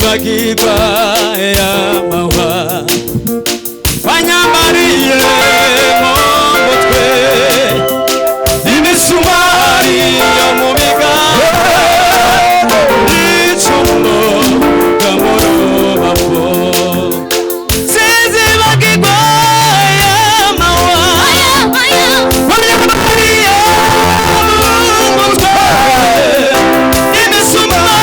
Bagiba ya mawa Wanyambariye mumutwe Imisumari yo mubiga Icumu gamurubapo Sinzi bagiba ya mawa Wanyambariye mumutwe Imisumari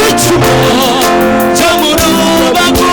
icumu jamurubapo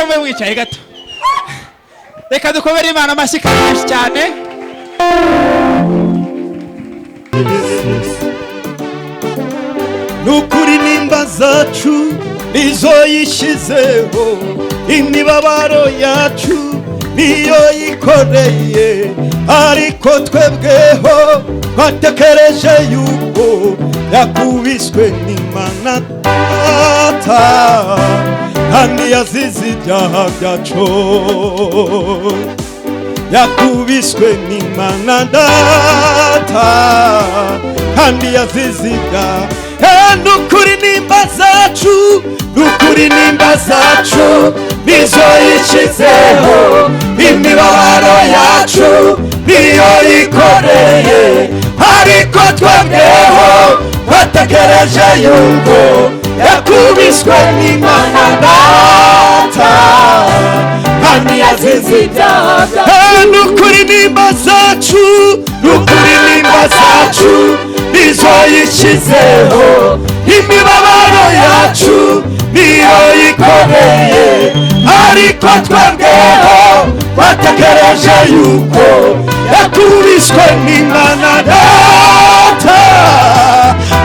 mwe mwicaye gato. Reka dukomere Imana amashyi menshi cyane. Nukuri nimba zacu nizo yishizeho, imibabaro yacu niyo yikoreye, ariko twebweho twatekereje yuko yakubiswe n'Imana Data, kandi yazize ibyaha byacu. Yakubiswe n'Imana Data, kandi yazize ibyaha. Nukuri nimba zacu, nukuri nimba zacu nizo yishizeho, imibabaro yacu niyo yikoreye, ariko twebweho twatekereje yuko yakubiswe n'Imana Data, kandi yazize ibyaha byacu. Nukuri nimba zacu, nukuri nimba zacu nizo yishizeho, imibabaro yacu niyo yikoreye, ariko twebweho twatekereje yuko yakubiswe n'Imana Data,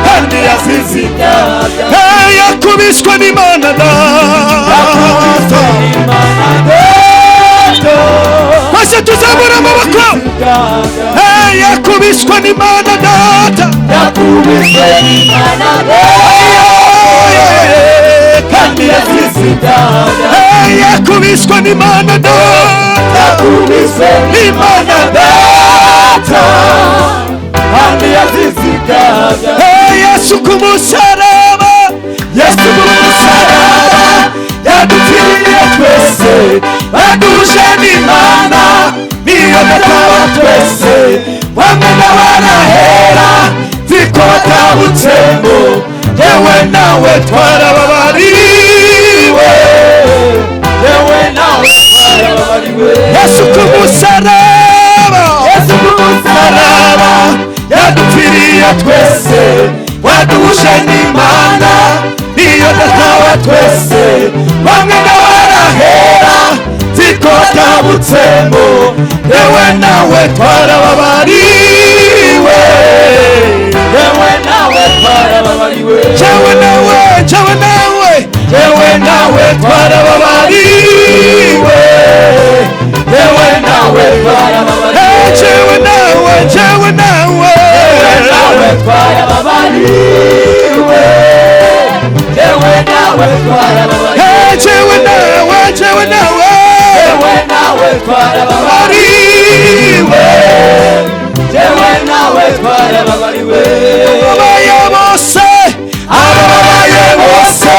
kandi yazize ibyaha byacu. Yakubiswe n'Imana Data, maze tuzamura amaboko. Yakubiswe n'Imana Data, yakubiswe n'Imana Data, kandi yazize ibyaha byacu. Yakubiswe n'Imana Data, yakubiswe n'Imana Data, kandi yazize ibyaha byacu. Yesu ku musaraba, Yesu ku musaraba yadupfiriye twese, baduje n'Imana niyo Data wa twese, wamena warahera ziko watabutsemo, yewe nawe twarababariwe, yewe nawe twarababariwe. Yesu ku musaraba, Yesu ku musaraba yadupfiriye twese, waduje n'Imana niyo Data wa twese, wamena warahera ziko watabutsemo, yewe nawe twarababariwe, yewe nawe twarababariwe. Jewe nawe, jewe nawe, jewe nawe twarababariwe, yewe nawe twarababariwe. Jewe nawe, jewe nawe, jewe nawe twarababariwe, yewe nawe twarababariwe. Jewe nawe, jewe nawe, jewe nawe twarababariwe, jewe nawe twarababariwe. Ababaye bose, ababaye bose,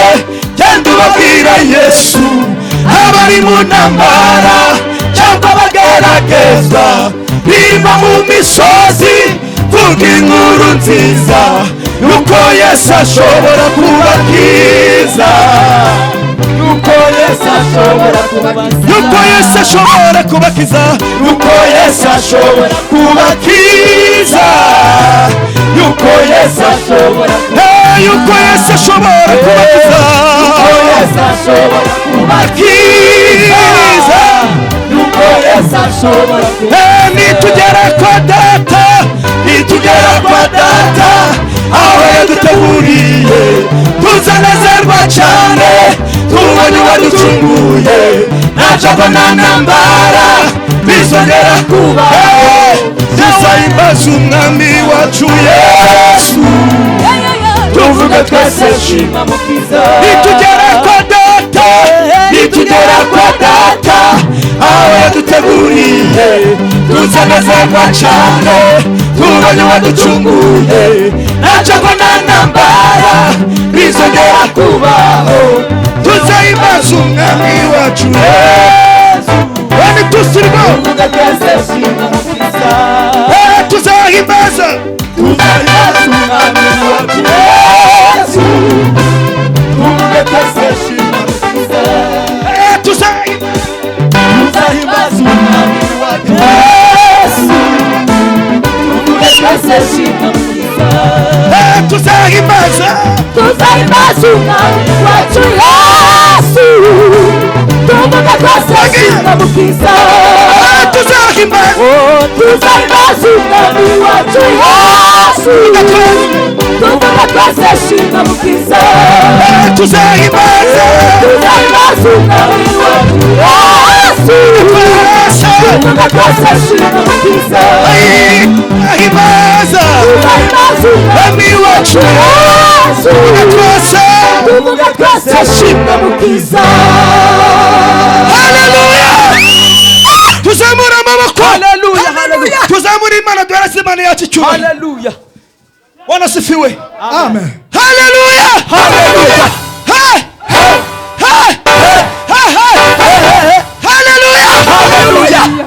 genda ubabwira Yesu, abari mu ntambara cyangwa bageragezwa, biba mu misozi, vuga inkuru nziza yuko Yesu ashobora kubakiza, yuko Yesu ashobora kubakiza, yuko Yesu ashobora kubakiza, yuko Yesu ashobora kubakiza, yuko Yesu ashobora kubakiza, yuko Yesu ashobora kubakiza, yuko Yesu ashobora kubakiza, yuko Yesu ashobora kubakiza. Nitugera kwa Data, nitugera kwa Data aho yaduteguriye, tuzanezerwa cyane tubonye uwaducunguye, ntacyo nta ntambara bizongera kubaho, tuzahimbaza umwami wacu Yesu, tuvuge twese shima mukiza. Nitugera kwa Data, nitugera kwa Data aho yaduteguriye, tuzanezerwa cyane tubonye uwaducunguye, ntacyo nta ntambara bizongera kubaho, tuzahimbaza umwami wacu Yesu. Wani tusirimo tuvuge twese shima mukiza, tuzahimbaza, tuzahimbaza umwami wacu Yesu, tuvuge twese shima mukiza, tuzahimbaza umwami wacu Yesu, tuvuge twese shima mukiza, tuzahimbaza, tuzahimbaza umwami wacu Yesu, tuvuge twese shimwa mukiza tuzahimbaza umwami wacu Yesu tuvuga twese shimwa mukiza tuzahimbaza umwami wacu Yesu tuvuga twese shimwa mukiza ahimbaza umwami wacu Yesu tuvuga twese shimwa mukiza. Haleluya tuzamura amaboko haleluya haleluya tuzamura Imana duhereze Imana yacu cyubahiro haleluya wanasifiwe amen haleluya haleluya haleluya haleluya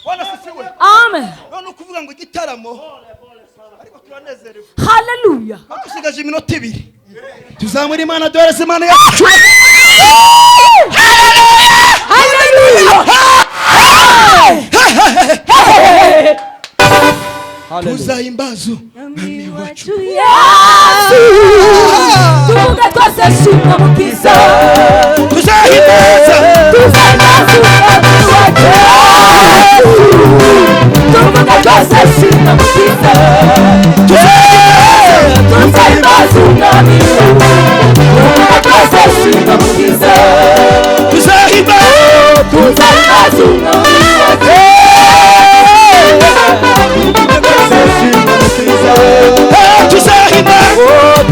wanasifiwe amen none ukuvuga ngo igitaramo ariko turanezerewe haleluya dusigaje iminota 2 tuzamura Imana duhereze Imana yacu cyubahiro haleluya tuzahimbaza umwami wacu Yesu tuvuga twese shimwa mukiza tuzahimbaza umwami wacu Yesu tuvuga twese shimwa mukiza tuzahimbaza umwami tuvuga twese shimwa mukiza tuzahimbaza umwami wacu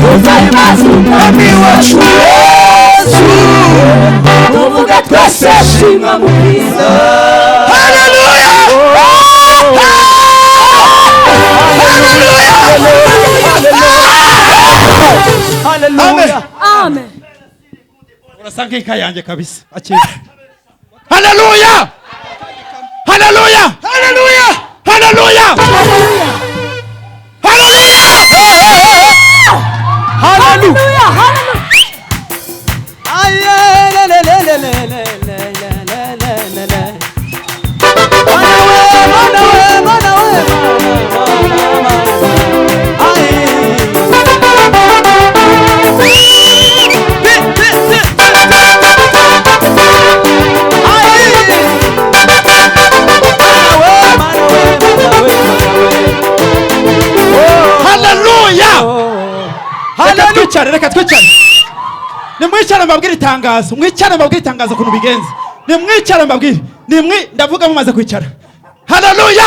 tuzahimbaza umwami wacu Yesu tuvuga twese shimwa mukiza haleluya haleluya amen urasanga inka yanjye kabisa akira haleluya haleluya haleluya haleluya haleluya reka twicare nimwicare mbabwire itangazo mwicare mbabwire itangazo ukuntu bigenze nimwicare mbabwire ndavuga mumaze kwicara haleluya